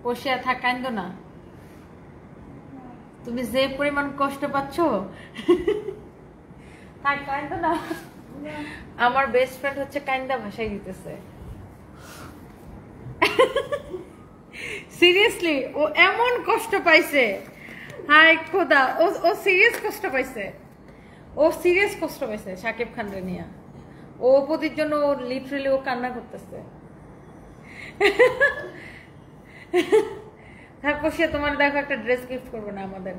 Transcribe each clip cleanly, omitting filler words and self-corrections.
বসিয়া থাক, কান্দো না। তুমি যে পরিমাণ কষ্ট পাচ্ছ, থাক কান্দো না। আমার বেস্ট ফ্রেন্ড হচ্ছে কান্দা ভাষায় দিতেছে। সিরিয়াসলি ও এমন কষ্ট পাইছে, হায় খোদা, ও সিরিয়াস কষ্ট পাইছে, ও সিরিয়াস কষ্ট পাইছে শাকিব খানরে নিয়ে। ও অপুদির জন্য ও লিটারালি ও কান্না করতেছে। থাক বসে, তোমার দেখো একটা ড্রেস গিফট করবো না আমাদের।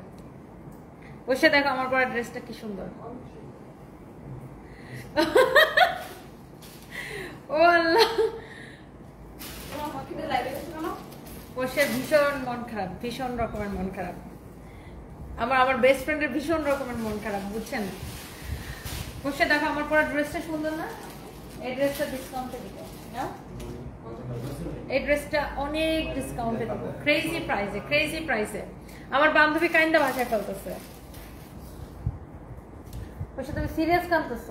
বসে দেখো আমার পরা ড্রেসটা কি সুন্দর। ও আল্লাহ, বসে ভীষণ মন খারাপ, ভীষণ রকমের মন খারাপ। আমার বেস্ট ফ্রেন্ডের ভীষণ রকমের মন খারাপ, বুঝছেন? বসে দেখো আমার পরা ড্রেসটা সুন্দর না? এই ড্রেসটা ডিসকাউন্টে দিব, এই ড্রেসটা অনেক ডিসকাউন্টে দিব, ক্রেজি প্রাইসে, ক্রেজি প্রাইসে। আমার বান্ধবী কাইন্দা ভাষায় ফেলতেছে। বসে তুমি সিরিয়াস কাঁদতেছ,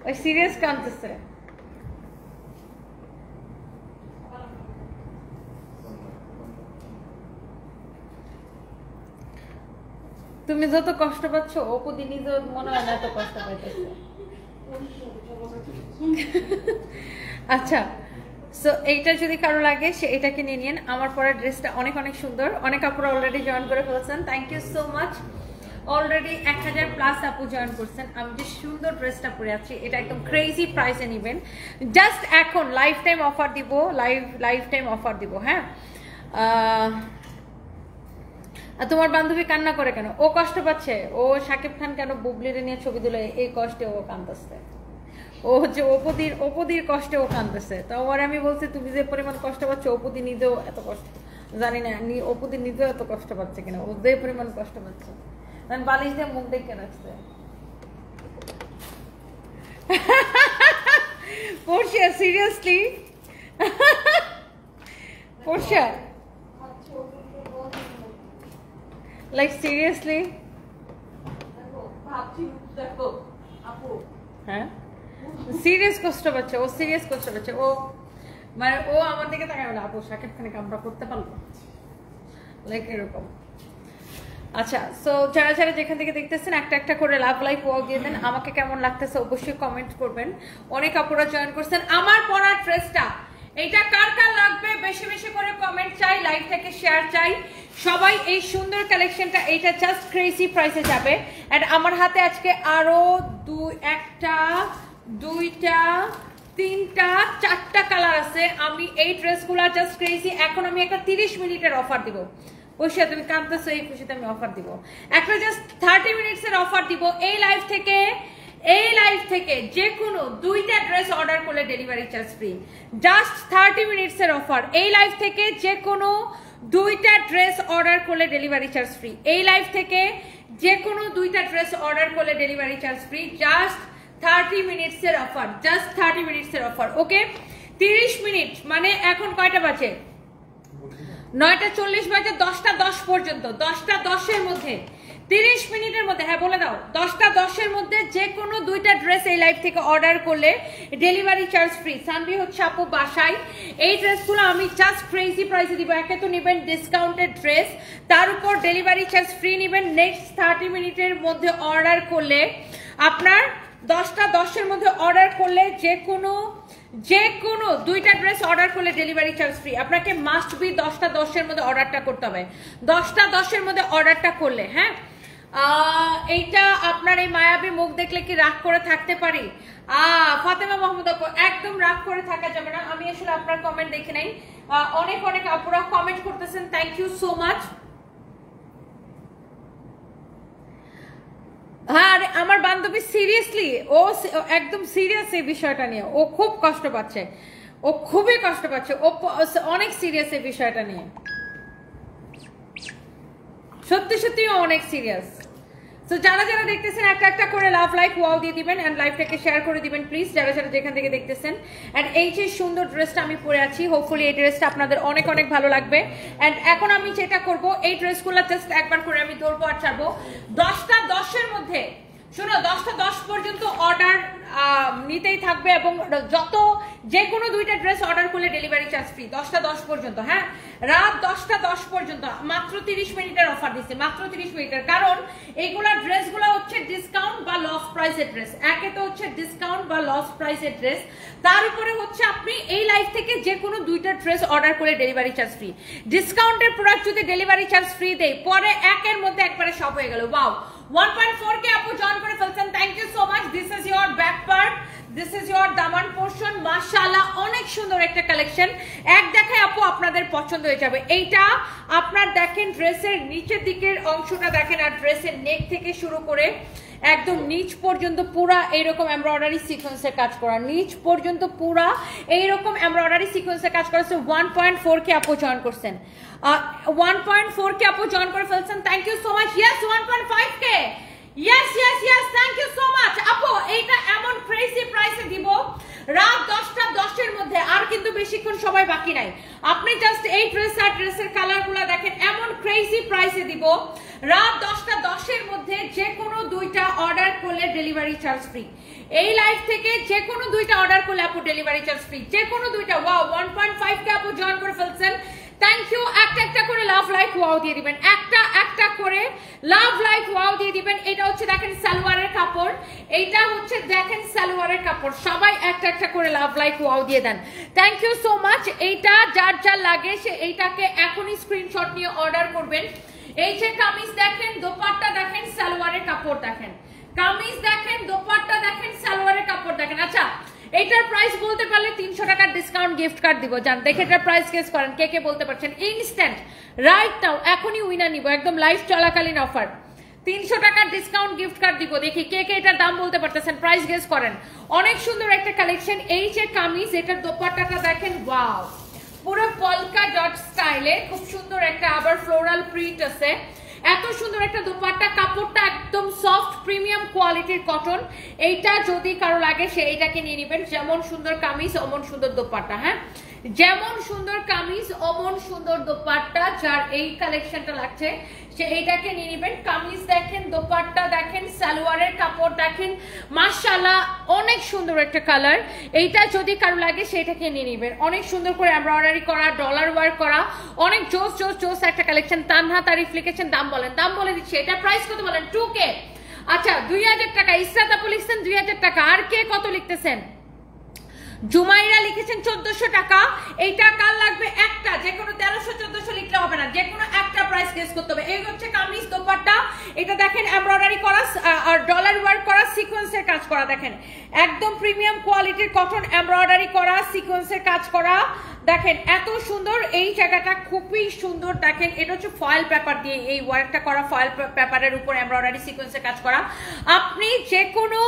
ওই সিরিয়াস কাঁদতেছে। তুমি যত কষ্ট পাচ্ছ, অপুদি নিজে মনে হয় না এত কষ্ট পাইতেছে। আচ্ছা, সো এইটা যদি কারো লাগে সে এটাকে নিয়ে নিন। আমার পরা ড্রেসটা অনেক অনেক সুন্দর, অনেক আপুরা অলরেডি জয়েন করে ফেলেছেন, thank you so much. Already 1000+ আপু জয়েন করছেন। আমি যে সুন্দর ড্রেসটা পরে আছি, এটা একদম ক্রেজি প্রাইসে নেবেন। জাস্ট এখন লাইফ টাইম অফার দিব, লাইফ টাইম অফার দিব। হ্যাঁ, তোমার বান্ধবী কান্না করে কেন? ও কষ্ট পাচ্ছে, ও শাকিব খান কেন বুবলিরে নিয়ে ছবি দিলে এই কষ্টে ও কাঁদতেছে। ও হচ্ছে অপুদির কষ্টে ও কাঁদতেছে। তো ওর আমি বলছি তুমি যে পরিমাণ কষ্ট পাচ্ছ, অপুদি নিজেও এত কষ্ট, জানি না অপুদি নিজেও এত কষ্ট পাচ্ছে কিনা, ও যে পরিমাণ কষ্ট পাচ্ছে। বালিশ দিয়ে মুখ দেখে রাখছে। Portia seriously, Portia like seriously, হ্যাঁ সিরিয়াস কষ্ট পাচ্ছে, ও সিরিয়াস কষ্ট পাচ্ছে। ও মানে ও আমার দিকে তাকাবে না, আপু শাকিব খানকে আমরা করতে পারবো, লাইক এরকম। আচ্ছা, সো যারা যারা যেখান থেকে দেখতেছেন একটা একটা করে লাভ লাইক ওয়াও দিয়ে দেন। আমাকে কেমন লাগতেছে অবশ্যই কমেন্ট করবেন। অনেক আপুরা জয়েন করছেন। আমার পরা ড্রেসটা এইটা কার কার লাগবে বেশি বেশি করে কমেন্ট চাই, লাইভ থেকে শেয়ার চাই। সবাই এই সুন্দর কালেকশনটা, এইটা জাস্ট ক্রেজি প্রাইসে যাবে। এন্ড আমার হাতে আজকে আরো একটা দুইটা তিনটা চারটা কালার আছে। আমি এই ড্রেসগুলো জাস্ট ক্রেজি। এখন আমি একটা 30 মিনিটের অফার দিব। বসে তুমি কাঁদতেছো, এই খুশিতে আমি অফার দিব। একটা জাস্ট 30 মিনিটসের অফার দিব। এই লাইভ থেকে যে কোনো দুইটা ড্রেস অর্ডার করলে ডেলিভারি চার্জ ফ্রি। জাস্ট 30 মিনিটসের অফার। এই লাইভ থেকে যে কোনো দুইটা ড্রেস অর্ডার করলে ডেলিভারি চার্জ ফ্রি। এই লাইভ থেকে যে কোনো দুইটা ড্রেস অর্ডার করলে ডেলিভারি চার্জ ফ্রি। জাস্ট 30 মিনিটসের অফার, জাস্ট 30 মিনিটসের অফার। ওকে, 30 মিনিট মানে এখন কয়টা বাজে? 9টা 40 বাজে। 10টা 10 পর্যন্ত, 10টা 10-এর মধ্যে 30 মিনিটের মধ্যে, হ্যাঁ বলে দাও, 10টা 10-এর মধ্যে যে কোনো দুইটা ড্রেস এই লাইভ থেকে অর্ডার করলে ডেলিভারি চার্জ ফ্রি। সানভি হচ্ছে আপু বাসায়। এই ড্রেসগুলো আমি জাস্ট ক্রেজি প্রাইসে দিব। একে তো নেবেন ডিসকাউন্টেড ড্রেস, তার উপর ডেলিভারি চার্জ ফ্রি নেবেন। নেক্সট 30 মিনিটের মধ্যে অর্ডার করলে আপনার 10টা 10-এর মধ্যে অর্ডার করলে যে কোনো দুইটা ড্রেস অর্ডার করলে ডেলিভারি চার্জ ফ্রি। আপনাকে মাস্ট বি 10টা 10-এর মধ্যে অর্ডারটা করতে হবে। 10টা 10-এর মধ্যে অর্ডারটা করলে, হ্যাঁ। এইটা আপনার এই মায়াবী মুখ দেখলে কি রাগ করে থাকতে পারি? ফাতেমা মাহমুদ আপু, একদম রাগ করে থাকা যাবে না। আমি আসলে আপনার কমেন্ট দেখে নাই। অনেক অনেক আপুরা কমেন্ট করতেছেন, থ্যাংক ইউ সো মাচ। হ্যাঁ, আমার বান্ধবী সিরিয়াসলি, ও একদম সিরিয়াস এই বিষয়টা নিয়ে। ও খুব কষ্ট পাচ্ছে, ও খুবই কষ্ট পাচ্ছে, ও অনেক সিরিয়াস এই বিষয়টা নিয়ে। সত্যি সত্যি অনেক সিরিয়াস। সো যারা যারা দেখতেছেন একটা একটা করে লাভ লাইক ওয়াও দিয়ে দিবেন এন্ড লাইভটাকে শেয়ার করে দিবেন প্লিজ, যারা যারা যেখান থেকে দেখতেছেন। এন্ড এই যে সুন্দর ড্রেসটা আমি পরে আছি, হোপফুলি এই ড্রেসটা আপনাদের অনেক অনেক ভালো লাগবে। এন্ড এখন আমি যেটা করব, এই ড্রেসগুলো জাস্ট একবার করে আমি ধরবো আর ছাড়বো। 10টা 10-এর মধ্যে, শোনো, 10টা 10 পর্যন্ত অর্ডার নিতেই থাকবে এবং যত যে কোনো দুইটা ড্রেস অর্ডার করলে ডেলিভারি চার্জ ফ্রি 10টা 10 পর্যন্ত। হ্যাঁ, রাত 10টা 10 পর্যন্ত মাত্র 30 মিনিটের অফার দিচ্ছে, মাত্র 30 মিনিটের। কারণ এইগুলা ড্রেসগুলো হচ্ছে ডিসকাউন্ট বা লস প্রাইসের ড্রেস। একে তো হচ্ছে ডিসকাউন্ট বা লস প্রাইসের ড্রেস, তার উপরে হচ্ছে আপনি এই লাইফ থেকে যে কোনো দুইটা ড্রেস অর্ডার করে ডেলিভারি চার্জ ফ্রি। ডিসকাউন্টের প্রোডাক্ট যদি ডেলিভারি চার্জ ফ্রি দেয় পরে একের মধ্যে একবারে সব হয়ে গেল। ওয়াও, 1.4K আপু জয়েন করে ফেলছেন, thank you so much. This is your back part, this is your দামান পোর্শন। মাশাআল্লাহ অনেক সুন্দর একটা কালেকশন, এক দেখায় আপু আপনাদের পছন্দ হয়ে যাবে। এইটা আপনার দেখেন ড্রেসের নিচের দিকের অংশটা দেখেন, আর ড্রেসের নেক থেকে শুরু করে একদম নিচ পর্যন্ত পুরা এইরকম এমব্রয়ডারি সিকোয়েন্সের কাজ করা, নিচ পর্যন্ত পুরা এইরকম এমব্রয়ডারি সিকোয়েন্সের কাজ করা। 1.4K আপু জয়েন করছেন, 1.4K আপু জয়েন করে ফেলছেন, thank you so much. Yes 1.5K, yes yes yes, thank you so much আপু। এইটা এমন ক্রেজি প্রাইসে দিব রাত 10টা 10 মধ্যে, আর কিন্তু বেশিক্ষণ সময় বাকি নাই। আপনি জাস্ট এই ড্রেস আর ড্রেসের কালারগুলো দেখেন, এমন ক্রেজি প্রাইসে দিব রাত 10টা 10 মধ্যে। যে কোনো দুইটা অর্ডার করলে ডেলিভারি চার্জ ফ্রি। এই লাইভ থেকে যে কোনো দুইটা অর্ডার করলে আপু ডেলিভারি চার্জ ফ্রি, যে কোনো দুইটা। ওয়াও, 1.5K আপু জয়েন করে ফেলছেন, থ্যাংক ইউ। একটা একটা করে লাভ লাইক ওয়াও দিয়ে দিবেন, একটা একটা করে লাভ লাইক ওয়াও দিয়ে দিবেন। এটা হচ্ছে দেখেন সালোয়ারের কাপড়, এইটা হচ্ছে দেখেন সালোয়ারের কাপড়। সবাই একটা একটা করে লাভ লাইক ওয়াও দিয়ে দেন, থ্যাংক ইউ সো মাচ। এইটা যার যার লাগে সে এইটাকে এখনই স্ক্রিনশট নিয়ে অর্ডার করবেন। এই যে কামিজ দেখেন, দোপাট্টা দেখেন, সালোয়ারের কাপড় দেখেন, কামিজ দেখেন, দোপাট্টা দেখেন, সালোয়ারের কাপড় দেখেন। আচ্ছা, এটার প্রাইস বলতে পারলে 300 টাকার ডিসকাউন্ট গিফট কার্ড দিব। জান দেখে এটার প্রাইস গেস করেন, কে কে বলতে পারছেন ইনস্ট্যান্ট রাইট নাও, এখনই উইনার নিব, একদম লাইভ চলাকালীন অফার। 300 টাকার ডিসকাউন্ট গিফট কার্ড দিব। দেখি কে কে এটার দাম বলতে পারতেছেন, প্রাইস গেস করেন। অনেক সুন্দর একটা কালেকশন। এই যে কামিজ, এটার দোপাট্টাটা দেখেন, ওয়াও, পুরো পলকা ডট স্টাইলে খুব সুন্দর একটা আবার ফ্লোরাল প্রিন্ট আছে। এত সুন্দর একটা দোপাট্টা, কাপড়টা একদম সফট প্রিমিয়াম কোয়ালিটির কটন। এইটা যদি কারো লাগে সে এইটাকে নিয়ে নেবেন। যেমন সুন্দর কামিজ অমন সুন্দর দোপাট্টা। হ্যাঁ, যেমন সুন্দর কামিজ অমন সুন্দর দোপাট্টা। যার এই কালেকশনটা লাগছে সে এইটাকে নিয়ে নেবেন। কামিজ দেখেন, দোপাট্টা দেখেন, সালোয়ারের কাপড় দেখেন, মাশাআল্লাহ অনেক সুন্দর একটা কালার। এইটা যদি কারো লাগে সেটাকে নিয়ে নেবেন। অনেক সুন্দর করে এমব্রয়ডারি করা, ডলার ওয়ার্ক করা, অনেক জোস জোস জোস একটা কালেকশন। তানহা তারিফ লিখেছেন, দাম বলেন, দাম বলে দিচ্ছি। এটা প্রাইস কত বলেন? 2K। আচ্ছা, 2000 টাকা। ইসরাত আপু লিখছেন 2000 টাকা। আর কে কত লিখতেছেন? জুমাইরা লিখেছেন 1400 টাকা। এইটা কার লাগবে? একটা, যে কোনো 1300 1400 লিখলে হবে না, যে কোনো একটা প্রাইস গেস করতে হবে। এই হচ্ছে কামিজ দোপাট্টা। এটা দেখেন এমব্রয়ডারি করা আর ডলার ওয়ার্ক করা, সিকোয়েন্সের কাজ করা। দেখেন একদম প্রিমিয়াম কোয়ালিটির কটন, এমব্রয়ডারি করা, সিকোয়েন্সের কাজ করা। দেখেন এত সুন্দর, এই জায়গাটা খুবই সুন্দর। দেখেন এটা হচ্ছে ফয়েল পেপার দিয়ে এই ওয়ার্কটা করা, ফয়েল পেপারের উপর এমব্রয়ডারি সিকোয়েন্সের কাজ করা। আপনি যে কোনো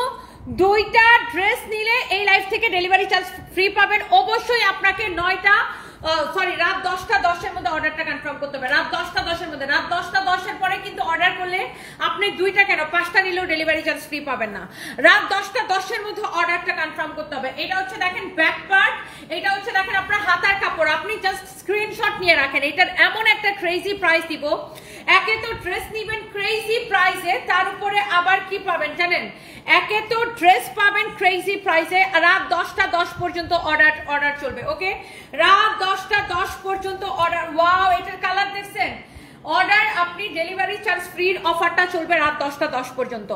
দুইটা ড্রেস নিলে এই লাইফ থেকে ডেলিভারি চার্জ ফ্রি পাবেন। অবশ্যই আপনাকে রাত 10টা 10 মধ্যে অর্ডারটা কনফার্ম করতে হবে। রাত 10টা 10 মধ্যে, রাত 10টা 10 পরে কিন্তু অর্ডার করলে আপনি দুইটা কেন 5টা নিলেও ডেলিভারি চার্জ ফ্রি পাবেন না। রাত 10টা 10 মধ্যে অর্ডারটা কনফার্ম করতে হবে। এটা হচ্ছে দেখেন ব্যাক পার্ট, এটা হচ্ছে দেখেন আপনার হাতার কাপড়। আপনি জাস্ট স্ক্রিনশট নিয়ে রাখেন। এটার এমন একটা ক্রেজি প্রাইস দিব। একে তো ড্রেস নিবেন ক্রেজি প্রাইসে, তার উপরে আবার কি পাবেন জানেন? একে তো ড্রেস পাবেন ক্রেজি প্রাইসে। রাত 10টা 10 পর্যন্ত অর্ডার চলবে। ওকে, রাত 10টা 10 পর্যন্ত অর্ডার। ওয়াও, এটার কালার দেখছেন? অর্ডার আপনি ডেলিভারি চার্জ ফ্রির অফারটা চলবে রাত 10টা 10 পর্যন্ত।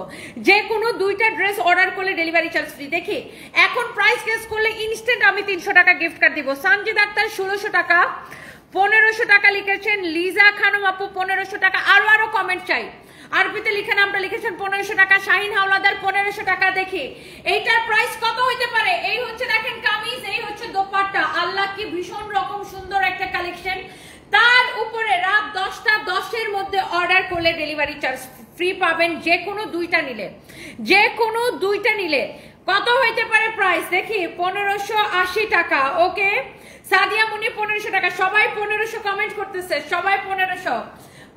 যে কোনো দুইটা ড্রেস অর্ডার করলে ডেলিভারি চার্জ ফ্রি। দেখি এখন প্রাইস গেস করলে ইনস্ট্যান্ট আমি 300 টাকা গিফট কার্ড দিব। সানজিদ আক্তার 1600 টাকা, 1500 টাকা লিখেছেন। লিজা খানম আপু 1500 টাকা। আরো কমেন্ট চাই। আরবিতে লিখে নামটা লিখেছেন 1500 টাকা। শাহিন হাওলাদার 1500 টাকা। দেখি এইটার প্রাইস কত হইতে পারে। এই হচ্ছে দেখেন কামিজ, এই হচ্ছে দোপাট্টা। আল্লাহ কি ভীষণ রকম সুন্দর একটা কালেকশন। তার উপরে রাত 10টা 10 মধ্যে অর্ডার করলে ডেলিভারি চার্জ ফ্রি পাবেন। যে কোনো দুইটা নিলে, যে কোনো দুইটা নিলে কত হইতে পারে প্রাইস দেখি? 1580 টাকা। ওকে, সাদিয়া মুনি 1500 টাকা। সবাই 1500 কমেন্ট করতেছে, সবাই 1500।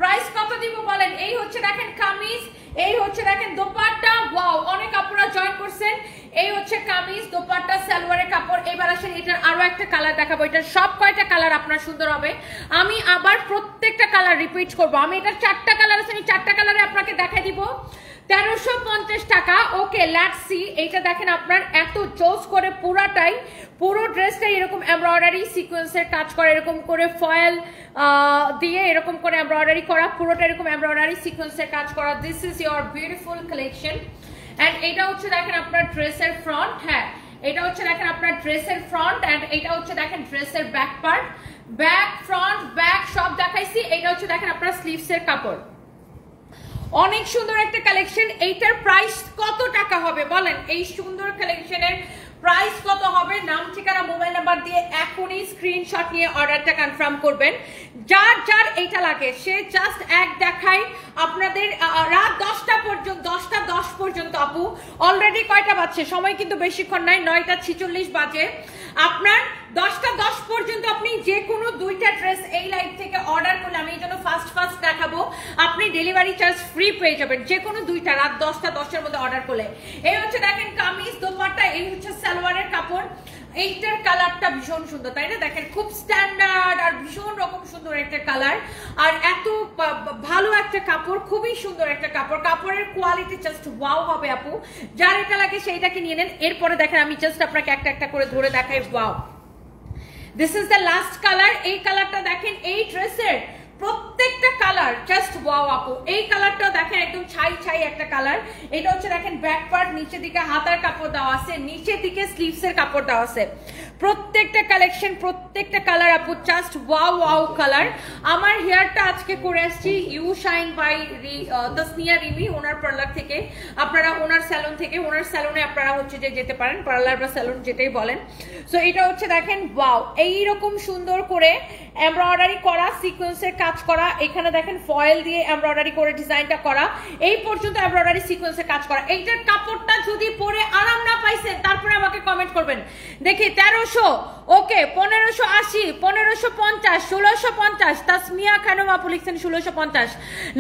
প্রাইস কত দিব বলেন? এই হচ্ছে দেখেন কামিজ, এই হচ্ছে দেখেন দোপাট্টা। ওয়াও, অনেক আপুরা জয়েন করছেন। এই হচ্ছে কামিজ, দোপাট্টা, সালোয়ারের কাপড়। এবার আসেন এটার আরো একটা কালার দেখাবো। এটার সব কয়টা কালার আপনার সুন্দর হবে। আমি আবার প্রত্যেকটা কালার রিপিট করবো। আমি এটার 4টা কালার আছে, আমি 4টা কালারে আপনাকে দেখাই দিব। 1350 টাকা। Okay let's see. এইটা দেখেন আপনার এত জোস করে পুরাটাই, পুরো ড্রেসটাই এরকম এমব্রয়ডারি সিকোয়েন্সের কাজ করা, এরকম করে ফয়েল দিয়ে এরকম করে এমব্রয়ডারি করা, পুরোটা এরকম এমব্রয়ডারি সিকোয়েন্সের কাজ করা। This is your beautiful collection. And এটা হচ্ছে দেখেন আপনার ড্রেসের ফ্রন্ট। হ্যাঁ, এটা হচ্ছে দেখেন আপনার ড্রেসের ফ্রন্ট এন্ড এটা হচ্ছে দেখেন ড্রেসের back part. Back front back সব দেখাইছি। এটা হচ্ছে দেখেন আপনার স্লিভসের কাপড়। অনেক সুন্দর একটা কালেকশন। এইটার প্রাইস কত টাকা হবে বলেন? এই সুন্দর কালেকশনের প্রাইস কত হবে? নাম ঠিকানা মোবাইল নাম্বার দিয়ে এখনই স্ক্রিনশট নিয়ে অর্ডারটা কনফার্ম করবেন। যার যার এইটা লাগে সে জাস্ট এক দেখায় আপনাদের। রাত 10টা পর্যন্ত, 10টা 10 পর্যন্ত আপু। অলরেডি কয়টা বাজছে? সময় কিন্তু বেশিক্ষণ নাই, 9টা 46 বাজে। আপনার 10টা 10 পর্যন্ত আপনি যে কোনো দুইটা ড্রেস এই লাইভ থেকে অর্ডার করলে, আমি এই জন্য ফার্স্ট দেখাবো, আপনি ডেলিভারি চার্জ ফ্রি পেয়ে যাবেন যে কোনো দুইটা রাত 10টা 10 মধ্যে অর্ডার করলে। এই হচ্ছে দেখেন কামিজ দোপাট্টা, এই হচ্ছে সালোয়ারের কাপড়। এইটার কালারটা ভীষণ সুন্দর তাই না? দেখেন খুব স্ট্যান্ডার্ড আর ভীষণ রকম সুন্দর একটা কালার, আর এত ভালো একটা কাপড়, খুবই সুন্দর একটা কাপড়। কাপড়ের কোয়ালিটি জাস্ট ওয়াও হবে আপু। যার এটা লাগে সেইটাকে নিয়ে নেন। এরপরে দেখেন আমি জাস্ট আপনাকে একটা একটা করে ধরে দেখাই। Wow, this is the last colour. এই কালারটা দেখেন, এই ড্রেসের প্রত্যেকটা কালার জাস্ট ওয়াও আপু। এই কালারটা দেখেন একদম ছাই ছাই একটা কালার। এটা হচ্ছে দেখেন ব্যাক পার্ট, নিচের দিকে হাতার কাপড় দেওয়া আছে, নিচের দিকে স্লিভসের কাপড় দেওয়া আছে। প্রত্যেকটা কালেকশন, প্রত্যেকটা কালার আপু জাস্ট ওয়াও ওয়াও কালার। আমার হেয়ারটা আজকে করে আসছি you shine by Tasnia Rimi, ওনার পার্লার থেকে। আপনারা ওনার স্যালন থেকে, ওনার স্যালনে আপনারা হচ্ছে যে যেতে পারেন, পার্লার বা স্যালন যেটাই বলেন। সো এটা হচ্ছে দেখেন ওয়াও, এইরকম সুন্দর করে এমব্রয়ডারি করা, সিকোয়েন্সের কাজ করা। এখানে দেখেন ফয়েল দিয়ে এমব্রয়ডারি করে ডিজাইনটা করা, এই পর্যন্ত এমব্রয়ডারি সিকোয়েন্সের কাজ করা। এইটার কাপড়টা যদি পরে আরাম না পাইছেন তারপরে আমাকে কমেন্ট করবেন। দেখি 1300, ওকে 1580, 1550, 1650। তাসমিয়া খানম আপু লিখছেন 1650।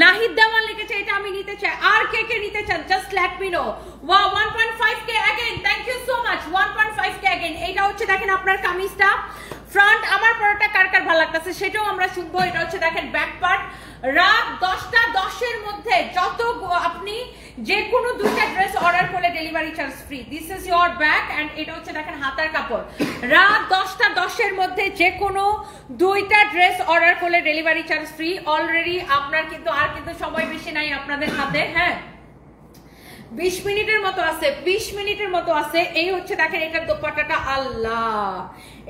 নাহিদ দেওয়ান লিখেছে এটা আমি নিতে চাই। আর কে কে নিতে চান just let me know. Wow, 1.5k again, thank you so much. 1.5k again. এইটা হচ্ছে দেখেন আপনার কামিজটা ফ্রন্ট। আমার পরোটা কার কার ভালো লাগতেছে সেটাও আমরা শুনবো। এটা হচ্ছে দেখেন ব্যাক পার্ট। রাত 10টা 10 মধ্যে যত আপনি যে কোনো দুইটা ড্রেস অর্ডার করলে delivery charge free. This is your back end এটা হচ্ছে দেখেন হাতার কাপড়। রাত 10টা 10 মধ্যে যে কোনো দুইটা ড্রেস অর্ডার করলে ডেলিভারি চার্জ ফ্রি। অলরেডি আপনার কিন্তু আর কিন্তু সময় বেশি নাই আপনাদের হাতে। হ্যাঁ, 20 মিনিটের মতো আছে, 20 মিনিটের মতো আছে। এই হচ্ছে দেখেন এটার দোপাট্টাটা, আল্লাহ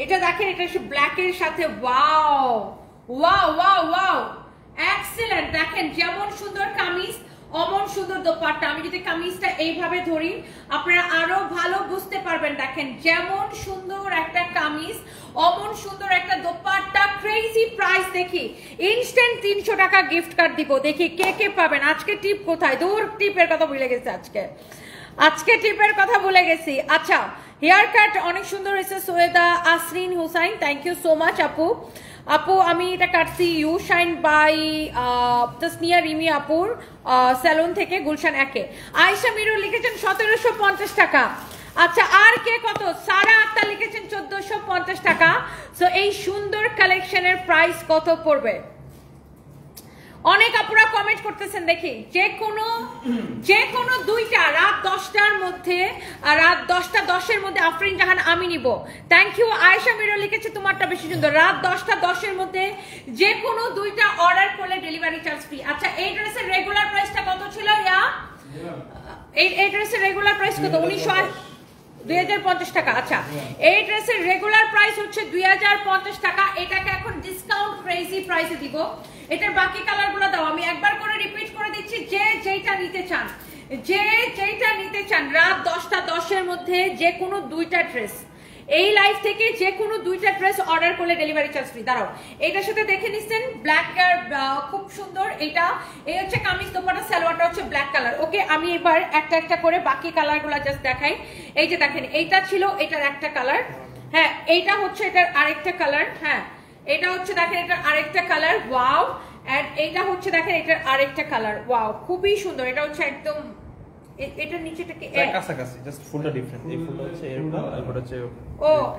এটা দেখেন, এটা হচ্ছে ব্ল্যাকের সাথে। Wow wow wow wow, excellent. দেখেন যেমন সুন্দর কামিজ অমন সুন্দর দোপাট্টা। আমি যদি কামিজটা এইভাবে ধরি আপনারা আরো ভালো বুঝতে পারবেন। দেখেন যেমন সুন্দর একটা কামিজ অমন সুন্দর একটা দোপাট্টা। Crazy price. দেখি ইনস্ট্যান্ট 300 টাকা গিফট কার্ড দিব। দেখি কে কে পাবেন। আজকে টিপ কোথায়? দূর, টিপের কথা ভুলে গেছি আজকে টিপের কথা ভুলে গেছি। আচ্ছা, হেয়ার কাট অনেক সুন্দর হয়েছে Syeda Asrin Hussain, thank you so much আপু। আপু আমি এটা কাটছি you shine by Tasnia Rimi আপুর স্যালন থেকে, গুলশান 1-এ। আয়েশা মিরু লিখেছেন 1750 টাকা। আচ্ছা, আর কে কত? সারা আক্তার লিখেছেন 1450 টাকা। সো এই সুন্দর কালেকশনের প্রাইস কত পড়বে? অনেক আপুরা কমেন্ট করতেছেন। দেখি যে কোনো দুইটা রাত 10টার মধ্যে, রাত 10টা 10 মধ্যে আফরিন জাহান আমি নিব। Thank you. আয়েশা মিরো লিখেছে তোমারটা বেশি সুন্দর। রাত 10টা 10 মধ্যে যে কোনো দুইটা অর্ডার করলে ডেলিভারি চার্জ ফ্রি। আচ্ছা, এই ড্রেসের রেগুলার প্রাইসটা কত ছিল? এই ড্রেসের রেগুলার প্রাইস কত? 2050 টাকা। আচ্ছা, এই ড্রেসের রেগুলার প্রাইস হচ্ছে 2050 টাকা। এটাকে এখন ডিসকাউন্ট ক্রেজি প্রাইসে দিব। এটার বাকি কালারগুলো দাও। আমি একবার করে রিপিট করে দিচ্ছি, যে যেটা নিতে চান রাত 10টা 10 মধ্যে যে কোনো দুইটা ড্রেস, এই লাইভ থেকে যে কোনো দুইটা ড্রেস অর্ডার করলে ডেলিভারি চার্জ ফ্রি। দাঁড়াও, এটার সাথে দেখে নিচ্ছেন ব্ল্যাক কালার, খুব সুন্দর। এই হচ্ছে কামিজ দোপাট্টা, সালোয়ারটা হচ্ছে ব্ল্যাক কালার। ওকে, আমি এবার একটা একটা করে বাকি কালারগুলো জাস্ট দেখাই। এই যে দেখেন, এইটা ছিল এটার একটা কালার। হ্যাঁ, এইটা হচ্ছে এটার আরেকটা কালার। হ্যাঁ, এটা হচ্ছে দেখেন এটার আরেকটা কালার। ওয়াও। এন্ড এইটা হচ্ছে দেখেন এটার আরেকটা কালার। ওয়াও, খুবই সুন্দর। এটা হচ্ছে একদম, এটার নিচেটা কি কাছাকাছি, জাস্ট ফুলটা ডিফারেন্ট। এই ফুলটা হচ্ছে এরকম, আর হচ্ছে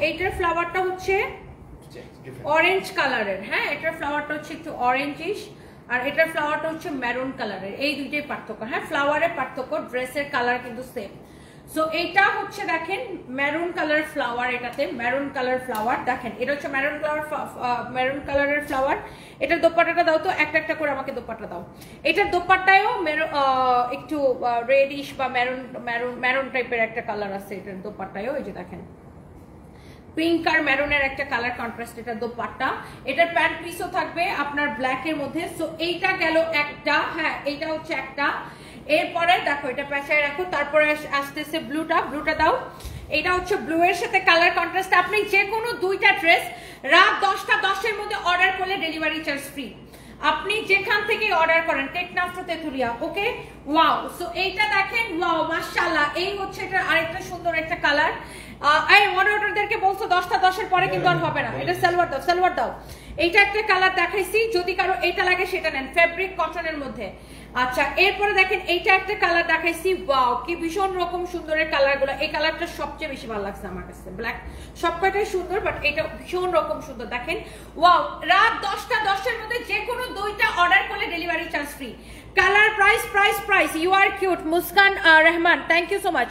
এইটার ফ্লাওয়ারটা হচ্ছে অরেঞ্জ কালারের। হ্যাঁ, এটার ফ্লাওয়ারটা হচ্ছে একটু অরেঞ্জিশ। আর এটার ফ্লাওয়ারটা হচ্ছে মেরুন কালারের, এই দুইটাই পার্থক্য। হ্যাঁ, ফ্লাওয়ারের পার্থক্য, ড্রেসের কালার কিন্তু সেম। সো এইটা হচ্ছে দেখেন মেরুন কালার ফ্লাওয়ার, এটাতে মেরুন কালার ফ্লাওয়ার দেখেন, এটা হচ্ছে মেরুন কালারের ফ্লাওয়ার। এটার দোপাট্টাটা দাও তো, একটা একটা করে আমাকে দোপাট্টা দাও। এটার দোপাট্টায়ও একটু রেডিশ বা মেরুন টাইপের একটা কালার আছে এটার দোপাট্টায়ও। এই যে দেখেন পিঙ্ক আর মেরুনের একটা কালার কন্ট্রাস্ট এটা দোপাট্টা। এটার প্যান্ট পিসও থাকবে আপনার ব্ল্যাকের মধ্যে। সো এইটা গেল একটা, হ্যাঁ এইটা হচ্ছে একটা। এরপরে দেখো এটা পেঁচায় রাখো, তারপরে আসতেছে ব্লুটা দাও। এটা হচ্ছে ব্লু এর সাথে কালার কন্ট্রাস্ট। আপনি যে কোনো দুইটা ড্রেস রাত 10:10 মধ্যে অর্ডার করলে ডেলিভারি চার্জ ফ্রি। আপনি যেখান থেকে অর্ডার করেন, টেকনাফ তেতুলিয়া, ওকে। ওয়াও, সো এইটা দেখেন, ওয়াও মাশাআল্লাহ। এই হচ্ছে এটার আরেকটা সুন্দর একটা কালার। এই মডারেটরদেরকে বলছো 10:10 পরে কিন্তু আর হবে না। এটা সালোয়ার দাও। এইটা একটা কালার দেখাইছি, যদি কারো এটা লাগে সেটা নেন, ফেব্রিক কটনের মধ্যে। আচ্ছা, এরপরে দেখেন এইটা একটা কালার দেখাইছি, ওয়াও কি ভীষণ রকম সুন্দরের কালারগুলো। এই কালারটা সবচেয়ে বেশি ভালো লাগছে আমার কাছে, ব্ল্যাক সবকটাই সুন্দর, বাট এটা ভীষণ রকম সুন্দর দেখেন। ওয়াও, রাত 10:10 মধ্যে যে কোনো দুইটা অর্ডার করলে delivery charge free. Colour price you are cute. Muskan Rahman, thank you so much.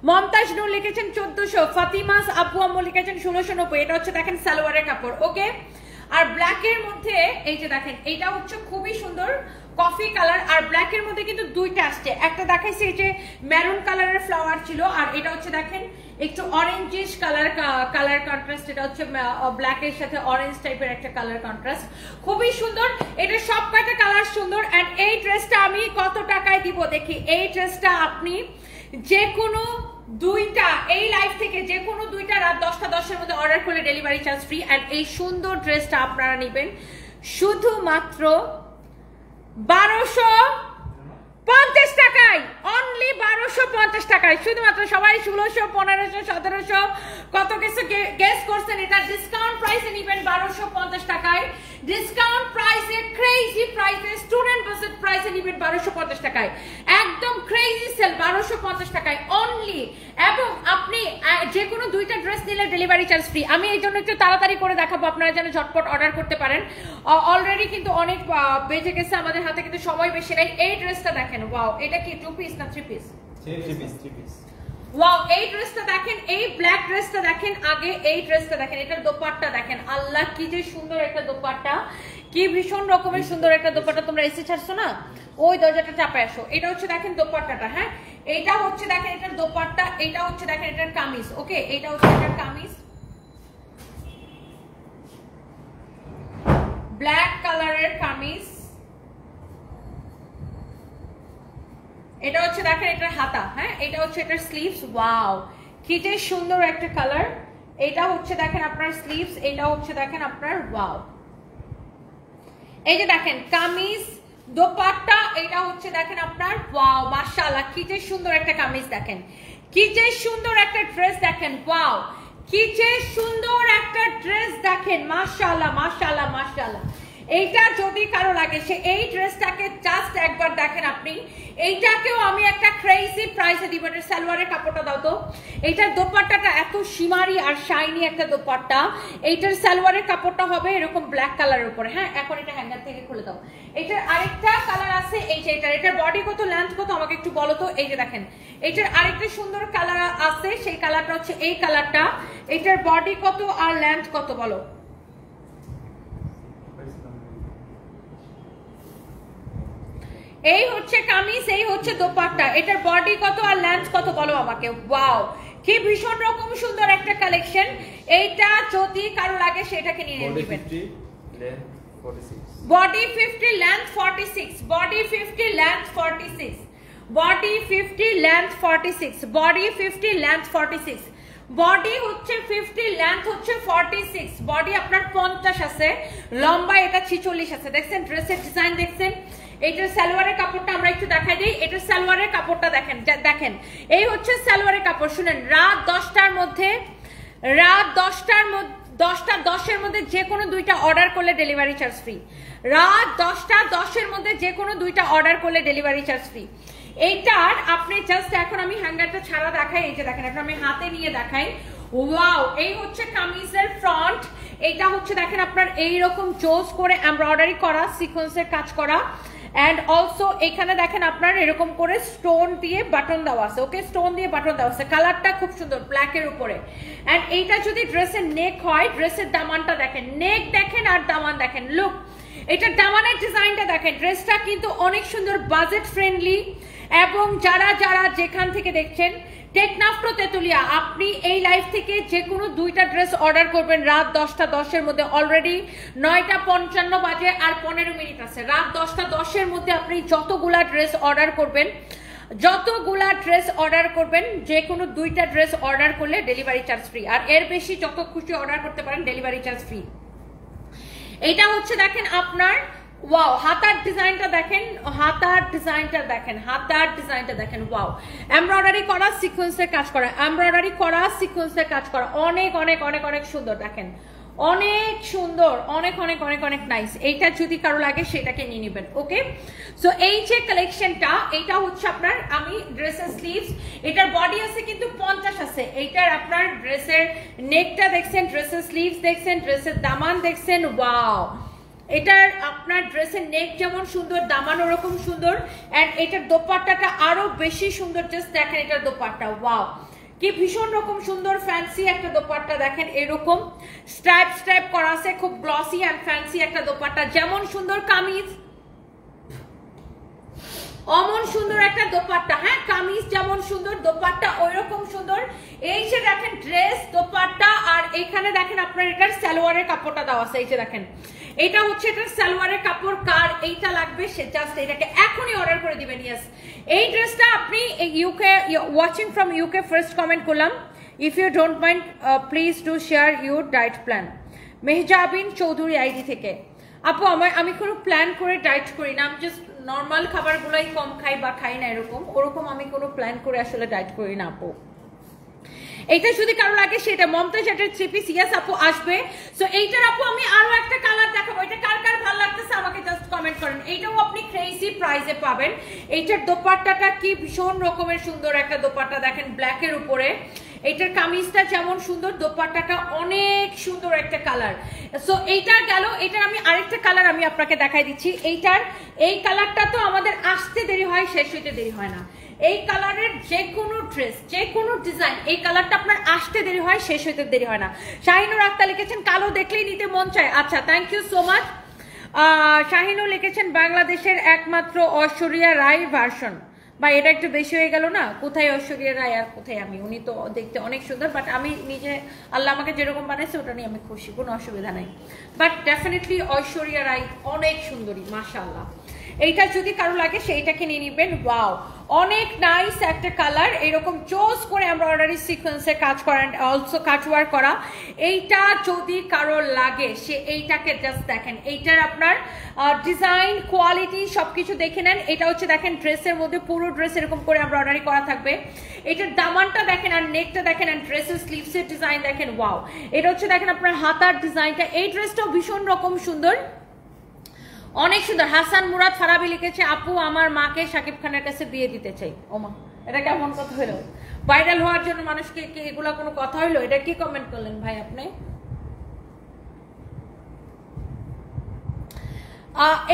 Momtaz Noor লিখেছেন 1400। ফাতিমাস আব্বু আম্মু লিখেছেন 1690। এটা হচ্ছে দেখেন সালোয়ারের কাপড়, ওকে। আর ব্ল্যাকের মধ্যে এই যে দেখেন, এটা হচ্ছে খুবই সুন্দর কফি কালার। আর ব্ল্যাকের মধ্যে কিন্তু দুইটা আসছে, একটা দেখাইছি এই যে মেরুন কালারের ফ্লাওয়ার ছিল, আর এটা হচ্ছে দেখেন একটু অরেঞ্জিশ কালার কন্ট্রাস্ট। এটা হচ্ছে ব্ল্যাকের সাথে অরেঞ্জ টাইপের একটা কালার কন্ট্রাস্ট, খুবই সুন্দর। এটা সব কয়টা কালার সুন্দর। এন্ড এই ড্রেসটা আমি কত টাকায় দিব দেখি। এই ড্রেসটা আপনি যে কোনো দুইটা, এই লাইভ থেকে যে কোনো দুইটা রাত 10:10 মধ্যে অর্ডার করলে ডেলিভারি চার্জ ফ্রি। এন্ড এই সুন্দর ড্রেসটা আপনারা নেবেন শুধুমাত্র 1250 টাকায়, অনলি 1250 টাকায় শুধুমাত্র। সবাই 1600, 1500, 1700 কত কিছু গেস করছেন। এটা ডিসকাউন্ট প্রাইসে নেবেন 1250 টাকায়। ডিসকাউন্ট প্রাইসে, ক্রেজি প্রাইসে, স্টুডেন্ট বাজেট প্রাইসে নেবেন 1250 টাকায়। একদম ক্রেজি সেল 1250 টাকায় অনলি। এবং আপনি যে কোনো দুইটা ড্রেস নিলে ডেলিভারি চার্জ ফ্রি। আমি এই জন্য একটু তাড়াতাড়ি করে দেখাবো, আপনারা যেন ঝটপট অর্ডার করতে পারেন। অলরেডি কিন্তু অনেক বেজে গেছে, আমাদের হাতে কিন্তু সময় বেশি নেই। এই ড্রেসটা দেখেন, ওয়াও, এটা কি 2 পিস না 3 পিস? 3 পিস। ওয়াও, এই ড্রেসটা দেখেন, এই ব্ল্যাক ড্রেসটা দেখেন, আগে এই ড্রেসটা দেখেন, এটার দোপাট্টা দেখেন, আল্লাহ কি যে সুন্দর একটা দোপাট্টা, কি ভীষণ রকমের সুন্দর একটা দোপাট্টা। তোমরা এসে ছাড়ছো না, ওই দরজাটা চাপে আসো। এটা হচ্ছে দেখেন দোপাট্টাটা, হ্যাঁ এইটা হচ্ছে দেখেন এটার দোপাট্টা, এটা হচ্ছে দেখেন এটার কামিজ, ওকে। এটা হচ্ছে এটার কামিজ, ব্ল্যাক কালারের কামিজ। এটা হচ্ছে দেখেন এটার হাতা, হ্যাঁ এটা হচ্ছে এটার স্লিভস। ওয়াও, কি যে সুন্দর একটা কালার। এটা হচ্ছে দেখেন আপনার স্লিভস, এটা হচ্ছে দেখেন আপনার, ওয়াও এই যে দেখেন কামিজ, দোপাট্টা, এটা হচ্ছে দেখেন আপনার, ওয়াও মাশাআল্লাহ কি যে সুন্দর একটা কামিজ দেখেন, কি যে সুন্দর একটা ড্রেস দেখেন, ওয়াও কি যে সুন্দর একটা ড্রেস দেখেন, মাশাআল্লাহ মাশাআল্লাহ মাশাআল্লাহ। এইটা যদি কারো লাগে সে এই ড্রেসটাকে জাস্ট একবার দেখেন আপনি। এইটাকেও আমি একটা ক্রেজি প্রাইসে দিব। এটার সালোয়ারের কাপড়টা দাও তো। এইটার দোপাট্টাটা এত শিমারি আর শাইনি একটা দোপাট্টা। এইটার সালোয়ারের কাপড়টা হবে এরকম ব্ল্যাক কালারের উপরে, হ্যাঁ এখন এটা হ্যাঙ্গার থেকে খুলে দাও। এটার আরেকটা কালার আছে, এই যে এটার বডি কত, লেন্থ কত আমাকে একটু বলো তো। এই যে দেখেন এটার আরেকটা সুন্দর কালার আছে, সেই কালারটা হচ্ছে এই কালারটা। এটার বডি কত আর লেন্থ কত বলো। এই হচ্ছে কামিজ, এই হচ্ছে দোপাট্টা। এটার বডি কত আর লেন্থ কত বলো আমাকে। ওয়াও কি ভীষণ রকম সুন্দর একটা কালেকশন। এইটা যদি কারো লাগে সেটাকে নিয়ে নেবেন। Body 50 length 46, body 50 length 46, body 50 length 46, body 50 length 46, body হচ্ছে 50 লেন্থ হচ্ছে 46, বডি আপনার 50 আছে, লম্বা এটা 46 আছে। দেখছেন ড্রেসের ডিজাইন দেখছেন। এটার সালোয়ারের কাপড়টা আমরা একটু দেখাই দিই। এটার সালোয়ারের কাপড়টা দেখেন, দেখেন এই হচ্ছে সালোয়ারের কাপড়। শুনেন, রাত 10টার মধ্যে, রাত 10:10 মধ্যে যে কোনো দুইটা অর্ডার করলে ডেলিভারি চার্জ ফ্রি। রাত 10:10 মধ্যে যে কোনো দুইটা অর্ডার করলে ডেলিভারি চার্জ ফ্রি। এইটার আপনি জাস্ট এখন আমি হ্যাঙ্গারটা ছাড়া দেখাই, এই যে দেখেন এখন আমি হাতে নিয়ে দেখাই। ওয়াও, এই হচ্ছে কামিজের ফ্রন্ট। এটা হচ্ছে দেখেন আপনার এইরকম জোস করে এমব্রয়ডারি করা, সিকোয়েন্সের কাজ করা, এন্ড অলসো এখানে দেখেন আপনার এরকম করে স্টোন দিয়ে বাটন দেওয়া আছে। ওকে, স্টোন দিয়ে বাটন দেওয়া আছে। কালারটা খুব সুন্দর ব্ল্যাকের উপরে। এন্ড এইটা যদি ড্রেসের নেক হয়, ড্রেসের দামানটা দেখেন, নেক দেখেন আর দামান দেখেন। লুক, এটা দামানের ডিজাইনটা দেখেন। ড্রেসটা কিন্তু অনেক সুন্দর, বাজেট ফ্রেন্ডলি। এবং যারা যারা যেখান থেকে দেখছেন, টেকনাফ টু তেতুলিয়া, আপনি এই লাইভ থেকে যে কোনো 2টা ড্রেস অর্ডার করবেন রাত 10টা 10-এর মধ্যে। অলরেডি 9:55 বাজে আর 15 মিনিট আছে। রাত 10টা 10-এর মধ্যে আপনি যতগুলা ড্রেস অর্ডার করবেন, যে কোনো 2টা ড্রেস অর্ডার করলে ডেলিভারি চার্জ ফ্রি। আর এর বেশি যত খুশি অর্ডার করতে পারেন, ডেলিভারি চার্জ ফ্রি। এটা হচ্ছে দেখেন আপনার, ওয়াও, হাতার ডিজাইনটা দেখেন, হাতার ডিজাইনটা দেখেন। ওয়াও, এমব্রয়ডারি করা, সিকোয়েন্সের কাজ করা, এমব্রয়ডারি করা, সিকোয়েন্সের কাজ করা, অনেক অনেক অনেক অনেক সুন্দর দেখেন, অনেক সুন্দর, অনেক অনেক অনেক অনেক নাইস। এইটা যদি কারো লাগে সেটাকে নিয়ে নেবেন। ওকে, সো এই যে কালেকশনটা, এটা হচ্ছে আপনার, আমি ড্রেসের স্লিভস, এটার বডি আছে কিন্তু 50 আছে। এইটার আপনার ড্রেসের নেকটা দেখছেন, ড্রেসের স্লিভস দেখছেন, ড্রেসের দামান দেখছেন। ওয়াও, এটার আপনার ড্রেসের নেক যেমন সুন্দর, দামান ওরকম সুন্দর। এন্ড এটার দোপাট্টাটা আরো বেশি সুন্দর। জাস্ট দেখেন এটার দোপাট্টা, ওয়াও, কি ভীষণ রকম সুন্দর ফ্যান্সি একটা দোপাট্টা দেখেন। এরকম স্ট্রাইপ স্ট্রাইপ করা আছে, খুব গ্লসি এন্ড ফ্যান্সি একটা দোপাট্টা। যেমন সুন্দর কামিজ, অমন সুন্দর একটা দোপাট্টা। হ্যাঁ, কামিজ যেমন সুন্দর, দোপাট্টা ওইরকম সুন্দর। এই যে দেখেন ড্রেস, দোপাট্টা, আর এখানে দেখেন আপনার এটার সালোয়ারের কাপড়টা দেওয়া আছে। এই যে দেখেন, এটা হচ্ছে এটার সালোয়ারের কাপড়। কার এইটা লাগবে সে জাস্ট এটাকে এখনই অর্ডার করে দিবেন। ইয়েস, এই ড্রেসটা আপনি UK, watching from UK, first comment করলাম। If you don't mind please do share your diet plan. Mehjabin Chowdhury ID থেকে। আপু, আমি কোনো প্ল্যান করে ডায়েট করি না, আমি জাস্ট নর্মাল খাবারগুলোই কম খাই বা খাই না, ওরকম আমি কোনো প্ল্যান করে আসলে ডায়েট করি না আপু। এইটা যদি কারো লাগে সেটা মমতাজ এটার 3 পিস। ইয়েস আপু, আসবে। সো এইটার আপু আমি আরো একটা কালার দেখাবো। এটা কার কার ভালো লাগতেছে আমাকে জাস্ট কমেন্ট করেন। এইটাও আপনি ক্রেজি প্রাইসে পাবেন। এইটার দোপাট্টাটা কি ভীষণ রকমের সুন্দর একটা দোপাট্টা দেখেন, ব্ল্যাকের উপরে। এইটার কামিজটা যেমন সুন্দর, দোপাট্টাটা অনেক সুন্দর একটা কালার। সো এইটার গেল, এটার আমি আরেকটা কালার আমি আপনাকে দেখাই দিচ্ছি। এইটার এই কালারটা তো আমাদের আসতে দেরি হয়, শেষ হইতে দেরি হয় না। এই কালারের যে কোনো ড্রেস, যে কোনো ডিজাইন, এই কালারটা আপনার আসতে দেরি হয়, শেষ হইতে দেরি হয় না। শাহিনুর আক্তার লিখেছেন কালো দেখলেই নিতে মন চায়। আচ্ছা, thank you so much. Shahinur লিখেছেন বাংলাদেশের একমাত্র ঐশ্বরিয়া রায় ভার্সন। বা এটা একটু বেশি হয়ে গেল না? কোথায় ঐশ্বরিয়া রায় আর কোথায় আমি? উনি তো দেখতে অনেক সুন্দর, বাট আমি নিজে, আল্লাহ আমাকে যেরকম বানাইছে ওটা নিয়ে আমি খুশি, কোনো অসুবিধা নাই। বাট ডেফিনেটলি ঐশ্বরিয়া রায় অনেক সুন্দরী, মাশাআল্লাহ। এইটা যদি কারো লাগে সেইটাকে নিয়ে নিবেন। ওয়াও, অনেক নাইস একটা কালার। এরকম চোজ করে এমব্রয়ডারি সিকোয়েন্সে কাজ করা, অলসো কাটওয়ার্ক করা। এইটা যদি কারো লাগে সে এইটাকে জাস্ট দেখেন। এইটার আপনার ডিজাইন, কোয়ালিটি সবকিছু দেখে নেন। এটা হচ্ছে দেখেন ড্রেসের মধ্যে, পুরো ড্রেস এরকম করে এমব্রয়ডারি করা থাকবে। এটার দামানটা দেখেন আর নেকটা দেখেন আর ড্রেসের স্লিভসের ডিজাইন দেখেন। ওয়াও, এটা হচ্ছে দেখেন আপনার হাতার ডিজাইনটা। এই ড্রেসটাও ভীষণ রকম সুন্দর, অনেক সুন্দর। হাসান মুরাদ ফারাবি লিখেছে আপু আমার মাকে শাকিব খানের কাছে বিয়ে দিতে চাই। ওমা, এটা কেমন কথা হলো? ভাইরাল হওয়ার জন্য মানুষকে কি এগুলা কোনো কথা হইলো? এটা কি কমেন্ট করলেন ভাই আপনি?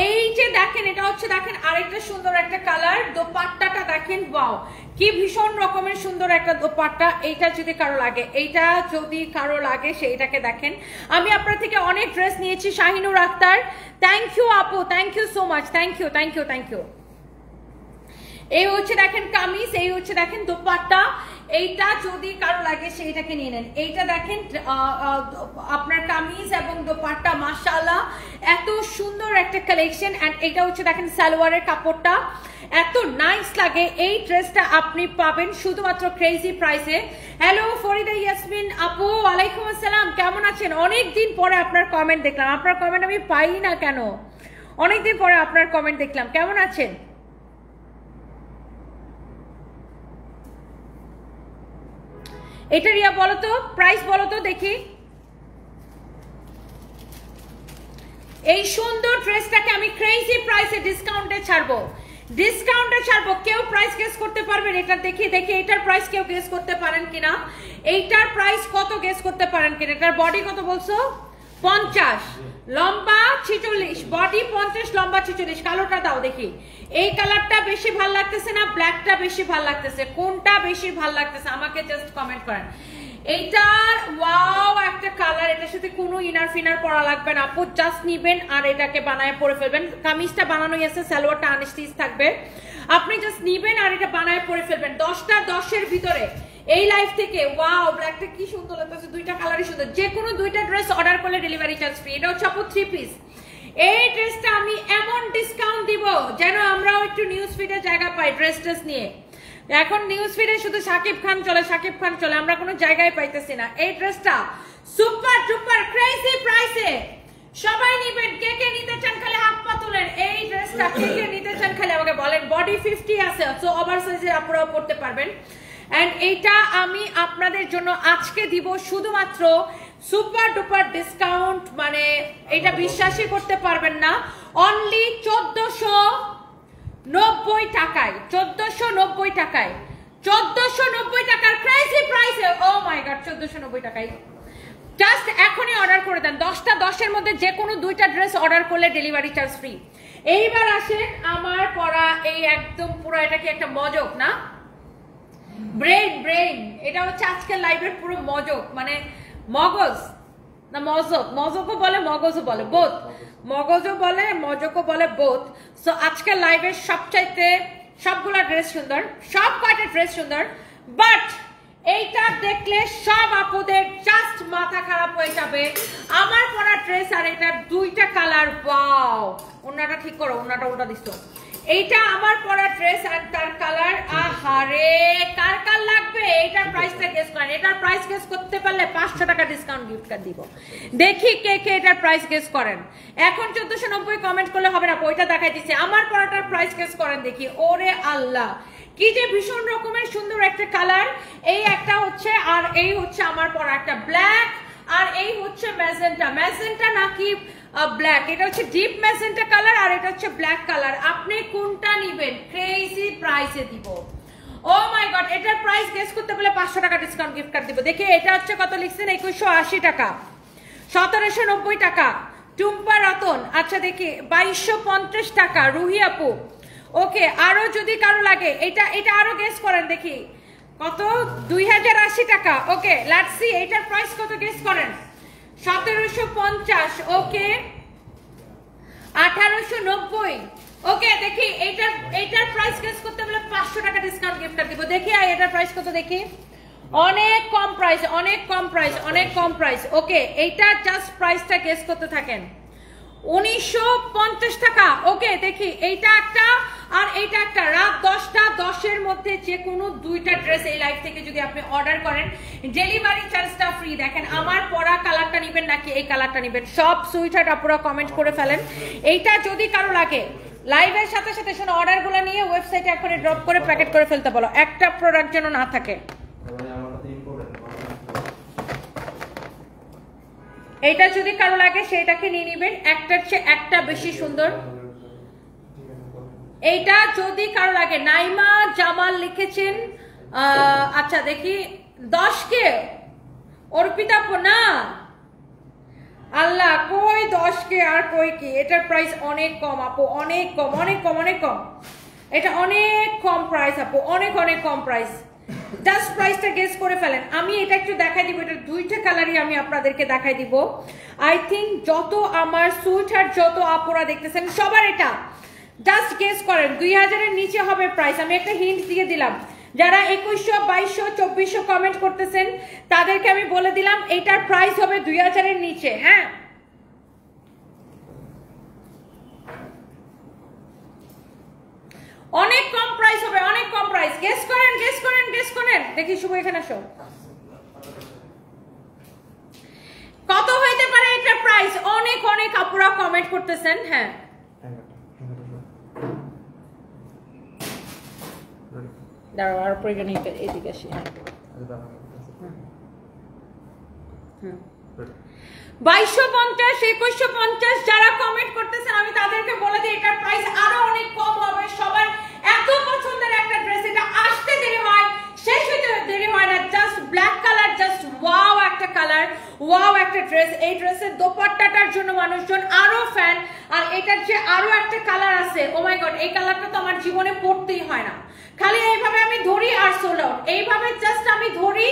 এই যে দেখেন, এটা হচ্ছে দেখেন আরেকটা সুন্দর একটা কালার। দোপাট্টাটা দেখেন, ওয়াও, কি ভীষণ রকমের সুন্দর একটা দোপাট্টা। এইটা যদি কারো লাগে, এইটা যদি কারো লাগে সেইটাকে দেখেন। আমি আপনার থেকে অনেক ড্রেস নিয়েছি। শাহিনুর আক্তার, থ্যাংক ইউ আপু, thank you so much, thank you thank you thank you. এই হচ্ছে দেখেন কামিজ, এই হচ্ছে দেখেন দোপাট্টা। এইটা যদি কারো লাগে সেইটাকে নিয়ে নেন। এইটা দেখেন আপনার কামিজ এবং দোপাট্টা, মাশাআল্লাহ এত সুন্দর একটা কালেকশন। এন্ড এটা হচ্ছে দেখেন সালোয়ারের কাপড়টা এত নাইস লাগে। এই ড্রেসটা আপনি পাবেন শুধুমাত্র ক্রেজি প্রাইসে। হ্যালো ফরিদা ইয়াসমিন আপু, ওয়ালাইকুম আসসালাম, কেমন আছেন? অনেকদিন পরে আপনার কমেন্ট দেখলাম। আপনার কমেন্ট আমি পাই না কেন? অনেকদিন পরে আপনার কমেন্ট দেখলাম। কেমন আছেন? এটা রিয়া বলো তো, প্রাইস বলো তো দেখি। এই সুন্দর ড্রেসটাকে আমি ক্রেজি প্রাইসে ডিসকাউন্টে ছাড়বো। ডিসকাউন্টে ছাড়বো। কেউ প্রাইস গেস করতে পারবেন? এটা দেখি এটার প্রাইস কেউ গেস করতে পারেন কিনা, এইটার প্রাইস কত গেস করতে পারেন কিনা। এটার বডি কত বলছো? 50, লম্বা 46, বডি 50, লম্বা 46। কালোটা দাও দেখি, এই কালারটা বেশি ভালো লাগতেছে না ব্ল্যাকটা বেশি ভালো লাগতেছে? কোনটা বেশি ভালো লাগতেছে আমাকে জাস্ট কমেন্ট করেন। এইটার ওয়াও একটা কালার, এটার সাথে কোনো ইনার ফিনার পরা লাগবে না আপু, জাস্ট নিবেন আর এটাকে বানায় পরে ফেলবেন। কামিজটা বানানোই আছে, সালোয়ারটা আনস্টিচ থাকবে, আপনি জাস্ট নিবেন আর এটা বানায় পরে ফেলবেন। 10টা 10-এর ভিতরে এই লাইফ থেকে ওয়াও ব্ল্যাকটা কি সুন্দর লাগতেছে, দুইটা কালারই সুন্দর। যে কোনো দুইটা ড্রেস অর্ডার করলে ডেলিভারি চার্জ ফ্রি। এটা হচ্ছে আপু 3 পিস। এই ড্রেসটা আমি এমন ডিসকাউন্ট দিব যেন আমরাও একটু নিউজ ফিডে জায়গা পাই ড্রেস নিয়ে। এখন নিউজ ফিডে শুধু শাকিব খান চলে, আমরা কোনো জায়গায় পাইতেছি না। এই ড্রেসটা সুপার ডুপার ক্রেজি প্রাইসে সবাই নিবেন। কে কে নিতে চান খালি হাত পা তুলেন। এই ড্রেসটা কে কে নিতে চান খালি আমাকে বলেন। বডি 50 আছে, সো ওভার সাইজের আপনারাও পড়তে পারবেন। এন্ড এইটা আমি আপনাদের জন্য আজকে দিব শুধুমাত্র সুপার ডুপার ডিসকাউন্ট, মানে এটা বিশ্বাসই করতে পারবেন না, অনলি 1490 টাকায়। 1490 টাকায়, 1490 টাকার ক্রেজি প্রাইসে। ও মাই গড, 1490 টাকায়। জাস্ট এখনই অর্ডার করে দেন। 10টা 10-এর মধ্যে যে কোনো দুইটা ড্রেস অর্ডার করলে ডেলিভারি চার্জ ফ্রি। এইবার আসেন আমার পরা এই একদম পুরো, এটা কি একটা মজক না? ব্রেন এটা হচ্ছে আজকের লাইভের পুরো মজক, মানে মগজ না মজকও বলে মগজও বলে, বোথ। মগজও বলে মজকও বলে, বোথ। সো আজকের লাইভের সবচাইতে সবগুলা ড্রেস সুন্দর, সব কয়টা ড্রেস সুন্দর, বাট এইটা দেখলে সব আপুদের জাস্ট মাথা খারাপ হয়ে যাবে। আমার পরা ড্রেস আর এটা দুইটা কালার, ওয়াও। ওনাটা ঠিক করো, ওনাটা উল্টা দিছো। এইটা আমার পরা ড্রেস আর তার কালার, আহারে কার কার লাগবে? এইটার প্রাইসটা গেস করেন। এটার প্রাইস গেস করতে পারলে 500 টাকা ডিসকাউন্ট গিফট কার্ড দিব। দেখি কে কে এটার প্রাইস গেস করেন। এখন 1490 কমেন্ট করলে হবে না, ওইটা দেখাই দিচ্ছে। আমার পরাটার প্রাইস গেস করেন দেখি। ওরে আল্লাহ, কি যে ভীষণ রকমের সুন্দর একটা কালার। এই একটা হচ্ছে, আর এই হচ্ছে আমার পরা একটা ব্ল্যাক, আর এই হচ্ছে ম্যাজেন্টা নাকি ব্ল্যাক। এটা হচ্ছে ডিপ ম্যাজেন্টা কালার আর এটা হচ্ছে ব্ল্যাক কালার। আপনি কোনটা নিবেন? ক্রেজি প্রাইসে দিব। ও মাই গড, এটার প্রাইস গেস করতে পারলে 500 টাকা ডিসকাউন্ট গিফট কার্ড দিব। দেখি এটা হচ্ছে কত লিখছেন? 2180 টাকা, 1790 টাকা টুম্পা রতন। আচ্ছা দেখি 2250 টাকা রুহি আপু। ওকে, আরো যদি কারো লাগে এটা আরো গেস করেন দেখি কত? 2080 টাকা। ওকে, লেটস সি এটার প্রাইস কত গেস করেন। 1750। ওকে, 1890। ওকে, দেখি এইটার প্রাইস গেস করতে বলে 500 টাকা ডিসকাউন্ট গিফট কার্ড দিব। দেখি এটার প্রাইস কত দেখি। অনেক কম প্রাইস। ওকে, এইটা জাস্ট প্রাইসটা গেস করতে থাকেন। 1950 টাকা। ওকে, দেখি এইটা একটা আর এইটা একটা। রাত 10টা 10-এর মধ্যে যে কোনো দুইটা ড্রেস এই লাইভ থেকে যদি আপনি অর্ডার করেন ডেলিভারি চার্জটা ফ্রি। দেখেন আমার পরা কালারটা নেবেন নাকি এই কালারটা নেবেন, সব সুইটহার্ট আপনারা কমেন্ট করে ফেলেন। এইটা যদি কারো লাগে লাইভের সাথে সাথে শোনো, অর্ডারগুলো নিয়ে ওয়েবসাইটে এখনই ড্রপ করে প্যাকেট করে ফেলতে বলো, একটা প্রোডাক্ট যেন না থাকে। এইটা যদি কারো লাগে সেটাকে নিয়ে নিবেন, একটার চেয়ে একটা বেশি সুন্দর। এইটা যদি কারো লাগে, নাইমা জামাল লিখেছেন। আচ্ছা দেখি 10কে অর্পিতা না, আল্লাহ কই 10কে আর কই কি। এটার প্রাইস অনেক কম আপু, অনেক কম। এটা অনেক কম প্রাইস আপু, অনেক কম প্রাইস। জাস্ট প্রাইসটা গেস করে ফেলেন। আমি এটা একটু দেখাই দিব, এটা দুইটা কালারই আমি আপনাদেরকে দেখাই দিব। আই থিঙ্ক যত আমার সুইটহার্ট যত আপুরা দেখতেছেন সবার এটা জাস্ট গেস করেন। 2000-এর নিচে হবে প্রাইস। আমি একটা হিন্ট দিয়ে দিলাম, যারা 2100, 2200, 2400 কমেন্ট করতেছেন তাদেরকে আমি বলে দিলাম এটার প্রাইস হবে 2000-এর নিচে। হ্যাঁ, অনেক কম প্রাইস হবে, অনেক কম প্রাইস। গেস করেন। দেখি শুভ এখানে আসো, কত হইতে পারে এটার প্রাইস? অনেক আপুরা কমেন্ট করতেছেন। হ্যাঁ, দাঁড়াও আর পরে এদিকে আসি। হ্যাঁ, 2250, 2150 যারা কমেন্ট করতেছেন আমি তাদেরকে বলে দিই এটার প্রাইস আরো অনেক কম হবে। সবার ওয়াও একটা ড্রেস। এই ড্রেসের দোপাট্টাটার জন্য মানুষজন আরো ফ্যান। আর এটার যে আরো একটা কালার আছে, ও মাই গড, এই কালারটা তো আমার জীবনে পড়তেই হয় না, খালি এইভাবে আমি ধরি আর সোল্ড আউট, এইভাবে জাস্ট আমি ধরি